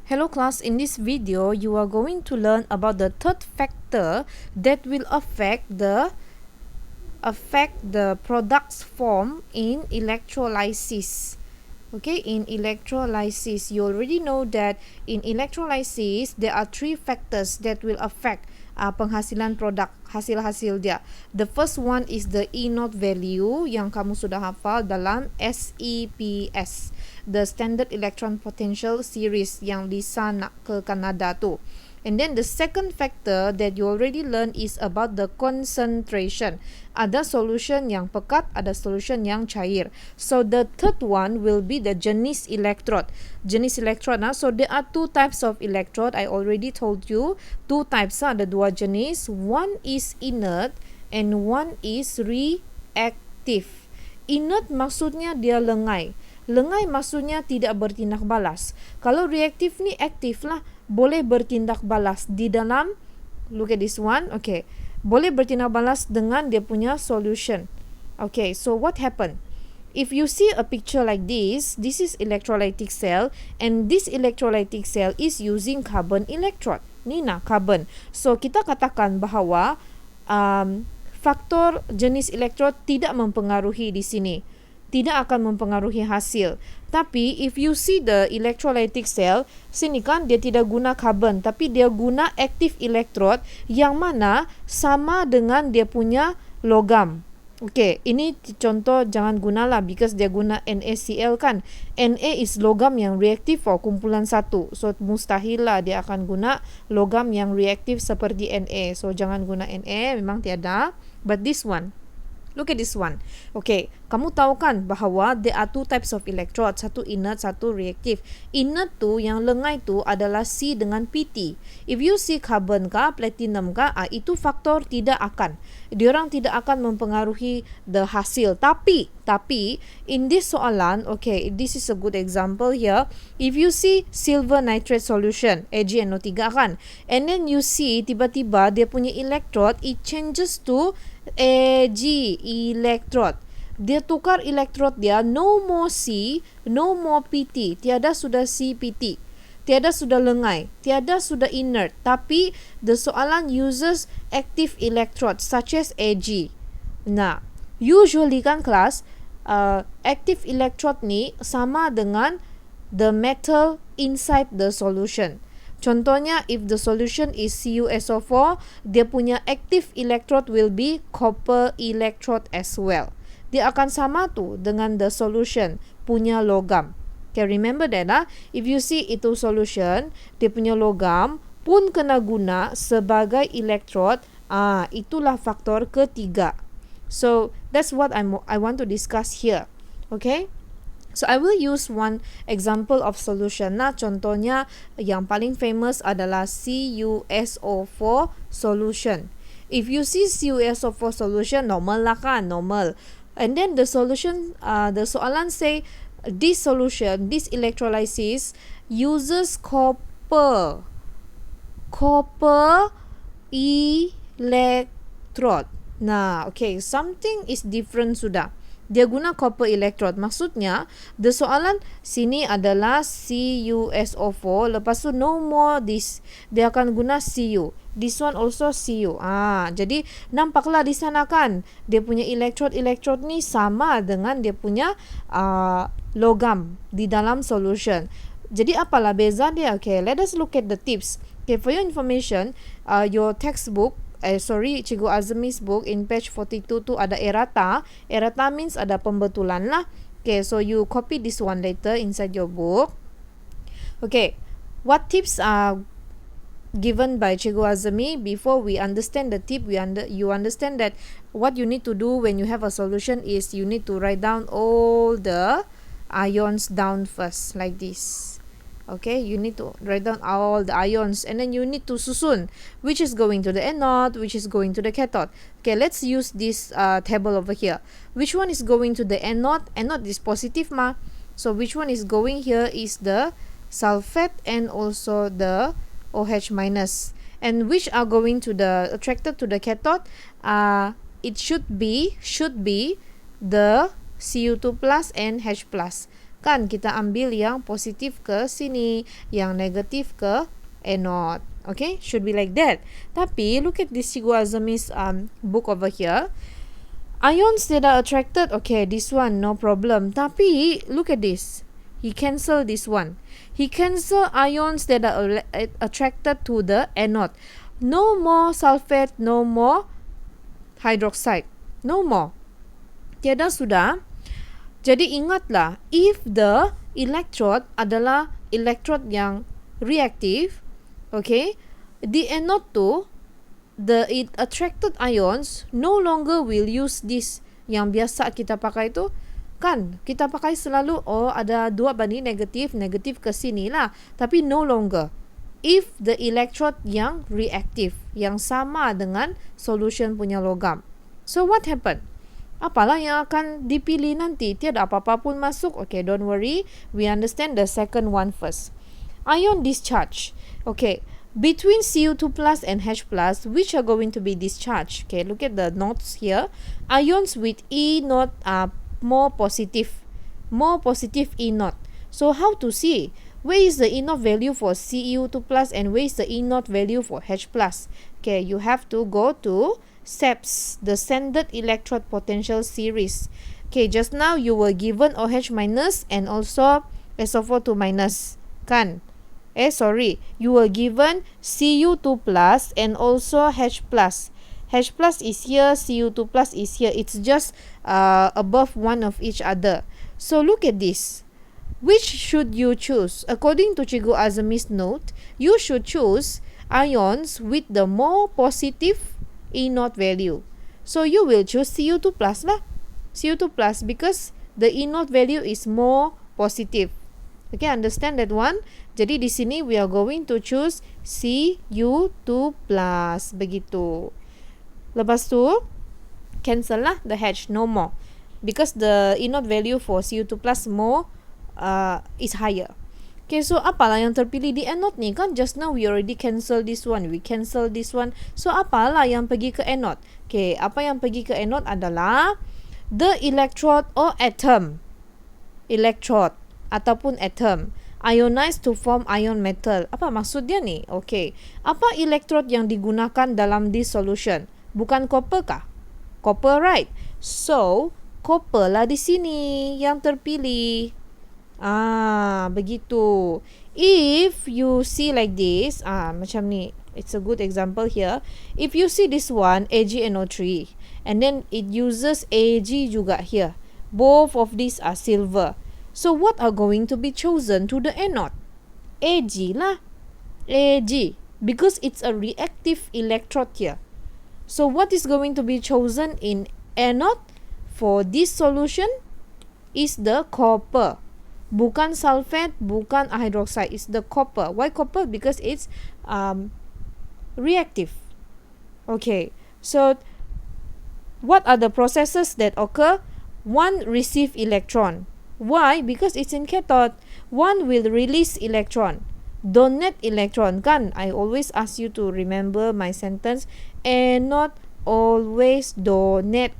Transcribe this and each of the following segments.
Hello class, in this video you are going to learn about the third factor that will affect the product's form in electrolysis. Okay, in electrolysis, you already know that in electrolysis there are three factors that will affect penghasilan produk, hasil-hasil dia. The first one is the E0 value yang kamu sudah hafal dalam SEPS, the Standard Electron Potential Series yang Lisa nak ke Kanada tu. And then the second factor that you already learned is about the concentration. Ada solution yang pekat, ada solution yang cair. So the third one will be the jenis electrode. Jenis electrode, so there are two types of electrode. I already told you two types. Ada dua jenis. One is inert and one is reactive. Inert maksudnya dia lengai. Lengai maksudnya tidak bertindak balas. Kalau reaktif ni aktif lah, boleh bertindak balas di dalam, look at this one, okay, boleh bertindak balas dengan dia punya solution. Okay, so what happened? If you see a picture like this is electrolytic cell, and this electrolytic cell is using carbon electrode. Ni nah, carbon. So kita katakan bahawa faktor jenis elektrod tidak mempengaruhi di sini, tidak akan mempengaruhi hasil. Tapi if you see the electrolytic cell, sini kan dia tidak guna carbon, tapi dia guna active electrode yang mana sama dengan dia punya logam. Okay, ini contoh jangan gunalah because dia guna NaCl kan. Na is logam yang reaktif kumpulan satu. So mustahil lah dia akan guna logam yang reaktif seperti Na. So jangan guna Na, memang tiada. But this one, look at this one. Okay, kamu tahu kan bahawa there are two types of electrode, satu inert, satu reaktif. Inert tu yang lengai tu adalah C dengan PT. If you see carbon ka, platinum ka, itu faktor tidak akan. Diorang tidak akan mempengaruhi the hasil. Tapi in this soalan, okay, this is a good example here. If you see silver nitrate solution, AgNO3 kan, and then you see tiba-tiba dia punya electrode, it changes to Ag electrode. Dia tukar electrode dia, no more C, no more PT, tiada sudah CPT, tiada sudah lengai, tiada sudah inert, tapi the soalan uses active electrode such as Ag. Nah, usually kan kelas, active electrode ni sama dengan the metal inside the solution. Contohnya, if the solution is CuSO4, dia punya active electrode will be copper electrode as well. Dia akan sama tu dengan the solution punya logam. Okay, remember that lah. If you see itu solution, dia punya logam pun kena guna sebagai electrode. Itulah faktor ketiga. So that's what I want to discuss here. Okay. So I will use one example of solution. Nah, contohnya yang paling famous adalah CuSO4 solution. If you see CuSO4 solution, normal lah kan, normal. And then the solution, the soalan say this solution, this electrolysis uses copper electrode. Nah, okay, something is different sudah. Dia guna copper electrode. Maksudnya, the soalan sini adalah CuSO4. Lepas tu no more this. Dia akan guna Cu. This one also Cu. Jadi nampaklah di sana kan. Dia punya electrode ni sama dengan dia punya logam di dalam solution. Jadi apalah beza dia? Okay, let us look at the tips. Okay, for your information, your textbook, Cikgu Azmi's book in page 42 tu ada errata. Errata means ada pembetulan lah. Okay, so you copy this one later inside your book. Okay, what tips are given by Cikgu Azmi? Before we understand the tip, you understand that what you need to do when you have a solution is you need to write down all the ions down first like this. Okay, you need to write down all the ions and then you need to susun which is going to the anode, which is going to the cathode. Okay, let's use this table over here. Which one is going to the anode? Anode is positive ma. So which one is going here is the sulfate and also the OH minus. And which are going to the attracted to the cathode? It should be the Cu2 plus and H plus. Kan kita ambil yang positif ke sini, yang negatif ke anode. Okay, should be like that. Tapi look at this Cikgu Azami's book over here. Ions that are attracted, okay, this one no problem. Tapi look at this. He cancel this one. He cancel ions that are attracted to the anode. No more sulfate, no more hydroxide. No more. Tiada sudah. Jadi ingatlah, if the electrode adalah electrode yang reactive, okay, the anode tu, the attracted ions no longer will use this yang biasa kita pakai tu. Kan kita pakai selalu ada 2 banding negatif ke sini lah, tapi no longer if the electrode yang reactive, yang sama dengan solution punya logam. So what happen? Apalah yang akan dipilih nanti? Tiada apa-apa pun masuk. Okay, don't worry, we understand the second one first. Ion discharge. Okay, between Cu2 plus and H plus, which are going to be discharged? Okay, look at the notes here. Ions with E naught are more positive E naught. So how to see? Where is the E naught value for Cu2 plus and where is the E naught value for H plus? Okay, you have to go to SEPS, the standard electrode potential series. Okay, just now you were given OH minus and also SO4 2 minus. Kan? You were given Cu2 plus and also H plus. H plus is here, Cu2 plus is here. It's just above one of each other. So look at this. Which should you choose? According to Cikgu Azami's note, you should choose ions with the more positive E naught value. So you will choose Cu2 plus lah. Cu2 plus because the E naught value is more positive. Okay, understand that one? Jadi di sini we are going to choose Cu2 plus. Begitu. Lepas tu, cancel lah the H, no more. Because the E naught value for Cu2 plus more is higher. Okay, so apalah yang terpilih di anode ni? Kan just now we already cancel this one, we cancel this one. So apalah yang pergi ke anode? Okay, apa yang pergi ke anode adalah the electrode or atom. Electrode ataupun atom ionized to form ion metal. Apa maksud dia ni? Okay, apa electrode yang digunakan dalam this solution? Bukan copper kah? Copper, right? So copper lah di sini yang terpilih. Begitu. If you see like this, macam ni, it's a good example here. If you see this one, AgNO3, and then it uses Ag juga here. Both of these are silver. So what are going to be chosen to the anode? Ag lah. Ag. Because it's a reactive electrode here. So what is going to be chosen in anode for this solution is the copper. Bukan sulfate, bukan hydroxide. It's the copper. Why copper? Because it's reactive. Okay. So what are the processes that occur? One receive electron. Why? Because it's in cathode. One will release electron. Donate electron. Kan? I always ask you to remember my sentence. And not always donate.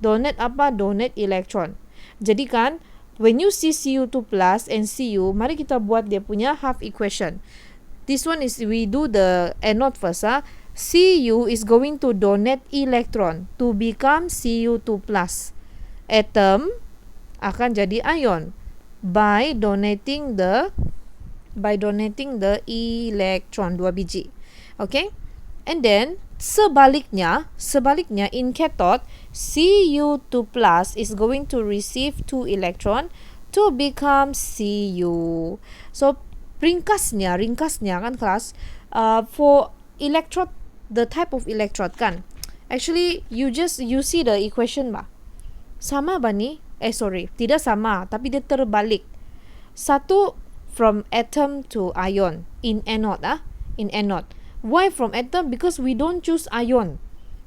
Donate apa? Donate electron. Jadi kan, when you see Cu2 plus and Cu, mari kita buat dia punya half equation. This one is, we do the anode first. Cu is going to donate electron to become Cu2 plus. Atom akan jadi ion by donating the electron, 2 biji. Okay? And then sebaliknya in cathode, Cu2 plus is going to receive 2 electron to become Cu. So ringkasnya kan kelas, for electrode, the type of electrode kan, actually you see the equation ba? Sama ba ni? Tidak sama, tapi dia terbalik. Satu from atom to ion in anode. In anode. Why from atom? Because we don't choose ion.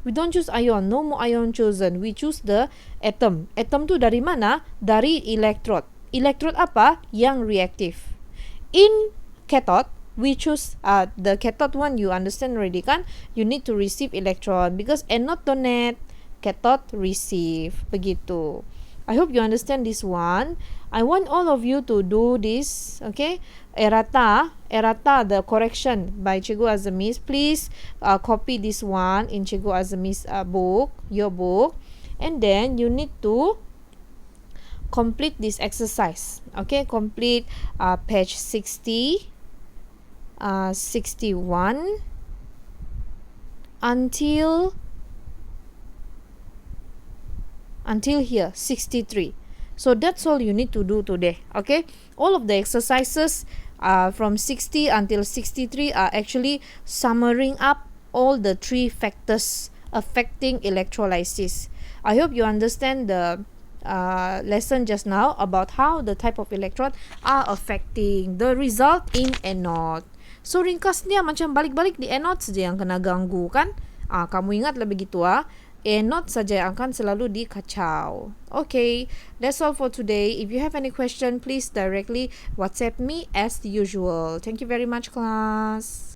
No more ion chosen. We choose the atom. Atom tu dari mana? Dari electrode. Electrode apa? Yang reactive. In cathode, we choose the cathode one. You understand already kan? You need to receive electron because anode donate, cathode receive. Begitu. I hope you understand this one. I want all of you to do this, okay? Errata, the correction by Cikgu Azami's. Please copy this one in Cikgu Azami's book, your book. And then you need to complete this exercise, okay? Complete page 60, 61 until here 63. So that's all you need to do today, okay? All of the exercises from 60 until 63 are actually summarizing up all the 3 factors affecting electrolysis. I hope you understand the lesson just now about how the type of electron are affecting the result in anode. So ringkasnya macam balik-balik di anode saja yang kena ganggu kan? Kamu ingatlah begitu anode saja yang akan selalu dikacau. Okay, that's all for today. If you have any question, please directly WhatsApp me as usual. Thank you very much, class.